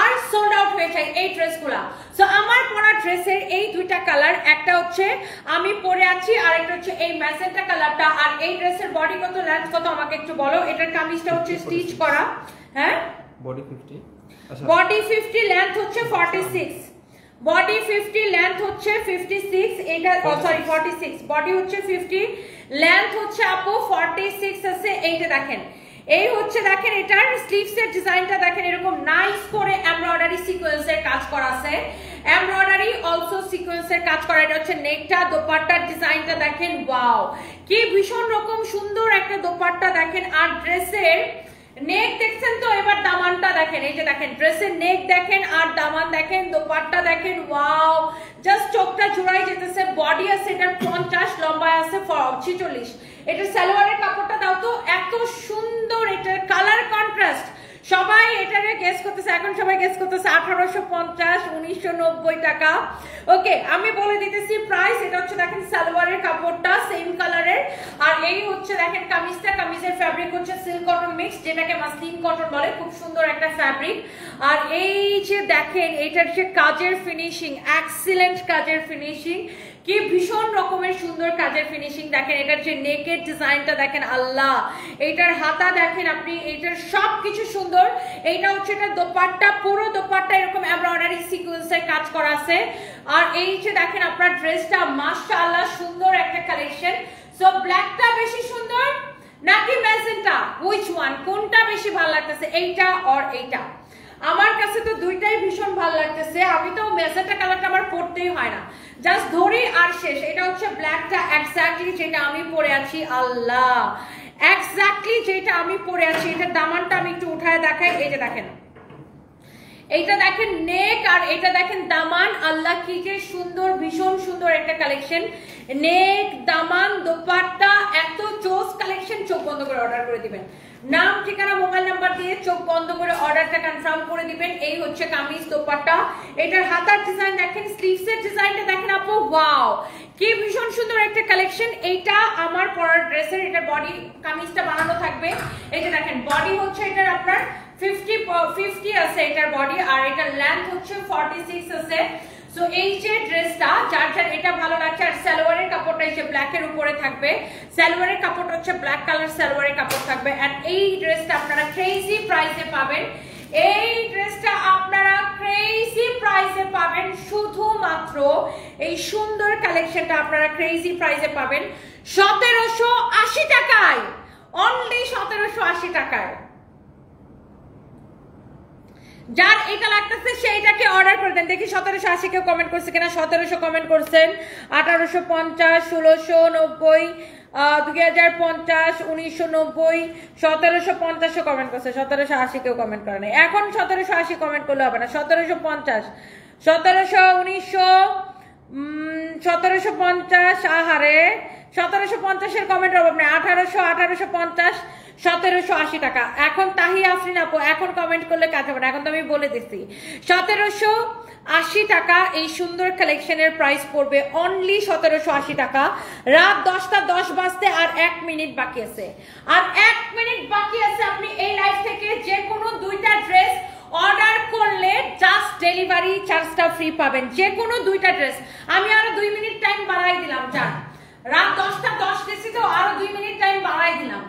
আর সোল্ড আউট হয়ে যায় এই ড্রেসগুলা। সো আমার পরা ড্রেসের এই দুইটা কালার, একটা হচ্ছে আমি পরে আছি আর একটা হচ্ছে এই ম্যাজেন্টা কালারটা। আর এই ড্রেসের বডি কত, লেন্থ কত আমাকে একটু বলো। এটার কামিজটা হচ্ছে স্টিচ করা, হ্যাঁ বডি 50, আচ্ছা বডি 50, লেন্থ হচ্ছে 46, বডি 50, লেন্থ হচ্ছে 56, এটা সরি 46, বডি হচ্ছে 50, লেন্থ হচ্ছে আপু 46 আছে। এইটা দেখেন, এই হচ্ছে দেখেন এটার স্লিভসের ডিজাইনটা দেখেন, এরকম নাইস করে এমব্রয়ডারি সিকোয়েন্সের কাজ করা আছে, এমব্রয়ডারি অলসো সিকোয়েন্সের কাজ করা। এটা হচ্ছে নেকটা, দোপাট্টার ডিজাইনটা দেখেন, ওয়াও কি ভীষণ রকম সুন্দর একটা দোপাট্টা দেখেন। আর ড্রেসের নেক দেখছেন তো, এবার দামানটা দেখেন, এই যে দেখেন ড্রেসের নেক দেখেন আর দামান দেখেন, দোপাট্টা দেখেন, ওয়াও জাস্ট চোখটা জুড়াই যেতেছে। বডি আছে এটার 50, লম্বা আছে 46। এটা সালোয়ারের কাপড়টা দাও তো, এত সুন্দর, এটার কালার কন্ট্রাস্ট। সবাই এটারে গেস করতেছে, এখন সবাই গেস করতেছে 1850, 1990 টাকা। ওকে আমি বলে দিতেছি প্রাইস। এটা হচ্ছে দেখেন সালোয়ারের কাপড়টা সেম কালারের, আর এই হচ্ছে দেখেন কামিজটা, কামিজের ফ্যাব্রিক হচ্ছে সিল্ক কটন মিক্স, যেটাকে মাসলিন কটন বলে, খুব সুন্দর একটা ফ্যাব্রিক। আর এই যে দেখেন এটার যে কাজের ফিনিশিং, এক্সিলেন্ট কাজের ফিনিশিং, কি ভীষণ রকমের সুন্দর কাজের ফিনিশিং দেখেন। এটার যে নেকের ডিজাইনটা দেখেন, আল্লাহ, এইটার হাতা দেখেন আপনি, এইটার সবকিছু সুন্দর। এইটা হচ্ছে এটা দোপাট্টা, পুরো দোপাট্টা এরকম এমব্রয়ডারি সিকোয়েন্সের কাজ করা আছে। আর এই যে দেখেন আপনার ড্রেসটা মাশাআল্লাহ সুন্দর একটা কালেকশন। সো ব্ল্যাকটা বেশি সুন্দর নাকি ম্যাজেন্টা, হুইচ ওয়ান, কোনটা বেশি ভালো লাগতেছে, এইটা আর এইটা? আমার কাছে তো দুইটাই ভীষণ ভালো লাগতেছে। আমি তো ম্যাজেন্টা কালারটা আমার পরতেই হয় না, জাস্ট ধরি আর শেষ। এটা হচ্ছে ব্ল্যাকটা, এক্স্যাক্টলি যেটা আমি পরে আছি, আল্লাহ এক্স্যাক্টলি যেটা আমি পরে আছি। এটার দামানটা আমি একটু উঠায় দেখাই, এই যে দেখেন, এইটা দেখেন নেক আর এটা দেখেন দামান, আল্লাহ কি যে সুন্দর, ভীষণ সুন্দর একটা কালেকশন। নেক, দামান, দোপাট্টা, এত জোস কালেকশন। চোখ বন্ধ করে অর্ডার করে দিবেন, নাম ঠিকানা মোবাইল নাম্বার দিয়ে চোখ বন্ধ করে অর্ডারটা কনফার্ম করে দিবেন। এই হচ্ছে কামিজ, দোপাট্টা, এটার হাতার ডিজাইন দেখেন, স্লিভসের ডিজাইনটা দেখেন আপু, ওয়াও কি ভীষণ সুন্দর একটা কালেকশন। এইটা আমার পরার ড্রেসের, এটার বডি কামিজটা বানানো থাকবে। এই যে দেখেন বডি হচ্ছে এটার আপনার 50 আছে এটার বডি, আর এটার লেন্থ হচ্ছে 46 আছে। সো এই যে ড্রেসটা যার যার এটা ভালো লাগছে, আর সালোয়ারের কাপড়টা এই যে ব্ল্যাক এর উপরে থাকবে, সালোয়ারের কাপড়টা হচ্ছে ব্ল্যাক কালার সালোয়ারের কাপড় থাকবে। এন্ড এই ড্রেসটা আপনারা ক্রেজি প্রাইসে পাবেন, এই ড্রেসটা আপনারা ক্রেজি প্রাইসে পাবেন, শুধুমাত্র এই সুন্দর কালেকশনটা আপনারা ক্রেজি প্রাইসে পাবেন 1780 টাকায়, অনলি 1780 টাকায়। যার এটা লাগতেছে সেইটাকে অর্ডার করে দেন। দেখি 1780 কেউ কমেন্ট করছে কিনা। 1700 কমেন্ট করছেন, 1850, 1690, 2050, 1990, 1750 কমেন্ট করছে। 1780 কেউ কমেন্ট করে নাই। এখন 1780 কমেন্ট করলে হবে না, 1750, 1700, 1900, 1750, আহারে 1750 এর কমেন্ট অভাব নেই। 1800, 1850, 1780 টাকা। এখন তাহি আফরিন আপু এখন কমেন্ট করলে কাজ হবে না, এখন তো আমি বলে দিচ্ছি 1780 টাকা। এই সুন্দর কালেকশনের প্রাইস পড়বে অনলি 1780 টাকা। রাত 10টা 10 বাজতে আর 1 মিনিট বাকি আছে, আর 1 মিনিট বাকি আছে। আপনি এই লাইভ থেকে যে কোনো দুইটা ড্রেস অর্ডার করলে জাস্ট ডেলিভারি চার্জটা ফ্রি পাবেন, যে কোনো দুইটা ড্রেস। আমি আরো 2 মিনিট টাইম বাড়াই দিলাম, যান রাত 10টা 10 দিছি তো আরো 2 মিনিট টাইম বাড়াই দিলাম।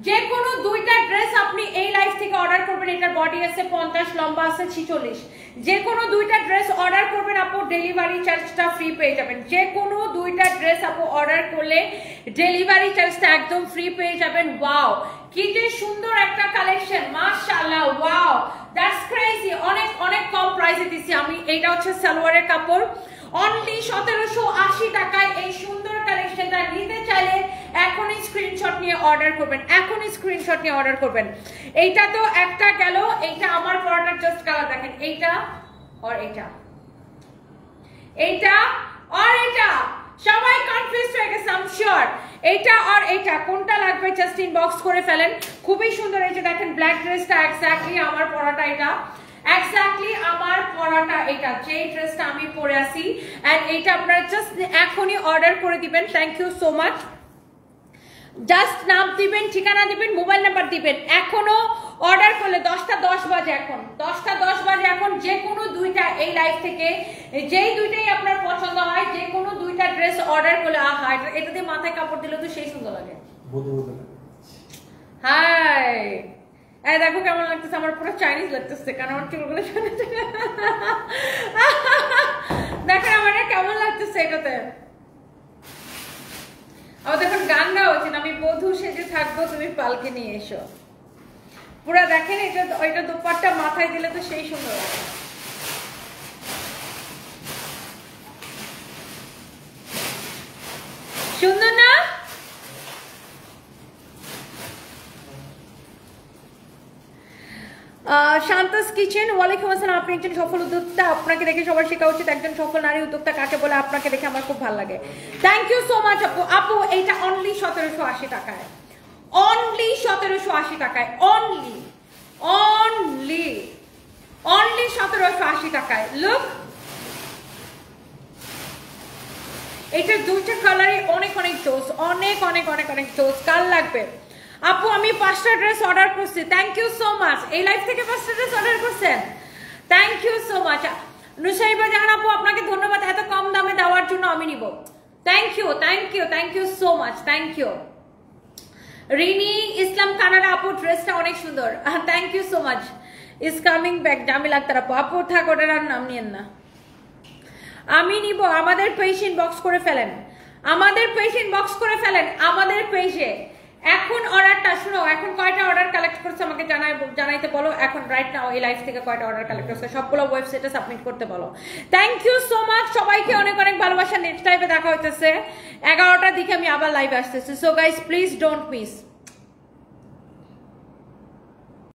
যে কোনো দুইটা ড্রেস আপনি এই লাইভ থেকে অর্ডার করবেন, এটার বডি আছে 50, লম্বা আছে 46। যে কোনো দুইটা ড্রেস অর্ডার করবেন আপু, ডেলিভারি চার্জটা ফ্রি পেয়ে যাবেন। যে কোনো দুইটা ড্রেস আপু অর্ডার করলে ডেলিভারি চার্জটা একদম ফ্রি পেয়ে যাবেন। ওয়াও কি যে সুন্দর একটা কালেকশন, মাশাআল্লাহ, ওয়াও দ্যাটস ক্রেজি। অনেক অনেক কম প্রাইসে দিচ্ছি আমি। এইটা হচ্ছে সালোয়ারের কাপড়, অনলি 1780 টাকায় এই সুন্দর কালেকশনটা নিতে চাইলে এখনই স্ক্রিনশট নিয়ে অর্ডার করবেন, এখনই স্ক্রিনশট নিয়ে অর্ডার করবেন। এইটা তো একটা গেল, এইটা আমার পরাটার জাস্ট কালার দেখেন, এইটা আর এইটা, এইটা আর এইটা। সবাই কনফিউজ হয়ে গেছে আই এম শিওর। এইটা আর এইটা কোনটা লাগবে জাস্ট ইনবক্স করে ফেলেন। খুবই সুন্দর। এই যে দেখেন ব্ল্যাক ড্রেসটা এক্স্যাক্টলি আমার পরাটা, এটা এক্স্যাক্টলি আমার পরাটা এটা, যে ড্রেসটা আমি পরে আছি, এন্ড এটা আপনারা জাস্ট এখনই অর্ডার করে দিবেন। Thank you so much. Just নাম দিবেন, ঠিকানা দিবেন, মোবাইল নাম্বার দিবেন। এখনো অর্ডার করলে 10টা 10 বাজে, এখন 10টা 10 বাজে, এখন যে কোনো দুইটা এই লাইভ থেকে যেই দুইটাই আপনার পছন্দ হয়, যে কোনো দুইটা ড্রেস অর্ডার করলে, আহা এটা দিয়ে মাথায় কাপড় দিলে তো সেই সুন্দর লাগে। হাই, এই দেখো কেমন লাগতেছে, আমার পুরো চাইনিজ লাগতেছে, কারণ আমার চুলগুলো দেখেন আমার কেমন লাগতেছে এটাতে। আমার দেখুন গান গাওয়া উচিত, আমি বধূ সেজে থাকবো, তুমি পালকে নিয়ে এসো। পুরা দেখেন এটা দোপাট্টা মাথায় দিলে তো সেই সুন্দর লাগে। সুন্দর না? শান্তাস কিচেন, ওয়ালাইকুম আসসালাম। আপনি একজন সফল উদ্যোক্তা, আপনাকে দেখে সবার শেখা উচিত একজন সফল নারী উদ্যোক্তা কাকে বলে। আপনাকে দেখে আমার খুব ভালো লাগে। থ্যাংক ইউ সো মাচ আপু। আপু এইটা অনলি 1780 টাকায়, অনলি 1780 টাকায়, অনলি অনলি অনলি 1780 টাকায়। লুক, এটা দুইটা কালারই অনেক অনেক জোস, অনেক অনেক অনেক অনেক জোস। কার লাগবে আপু? আমি 5টা ড্রেস অর্ডার করছি। Thank you so much. এই লাইভ থেকে 5টা ড্রেস অর্ডার করছেন, thank you so much. Nusaiba Jahan আপু, আপনাকে ধন্যবাদ এত কম দামে দেওয়ার জন্য, আমি নিব। Thank you thank you thank you so much, thank you. Rini Islam Canada আপু, ড্রেসটা অনেক সুন্দর, thank you so much. Is coming back Jamil Akter আপু। আপু থাক, ওটার আর নাম নিয়েন না, আমি নিব। আমাদের পেজে ইনবক্স করে ফেলেন, আমাদের পেজে ইনবক্স করে ফেলেন, আমাদের পেজে। এখন অর্ডারটা শুনো, এখন কয়টা অর্ডার কালেক্ট করছে আমাকে জানাইতে বলো। এখন রাইট নাও এই লাইভ থেকে কয়টা অর্ডার কালেক্ট করছে সবগুলো ওয়েবসাইটে সাবমিট করতে বলো। থ্যাংক ইউ সো মাচ সবাইকে, অনেক অনেক ভালোবাসা। নেক্সট লাইভে দেখা হইতেছে 11টার দিকে, আমি আবার লাইভে আসতেছি। So guys please don't miss.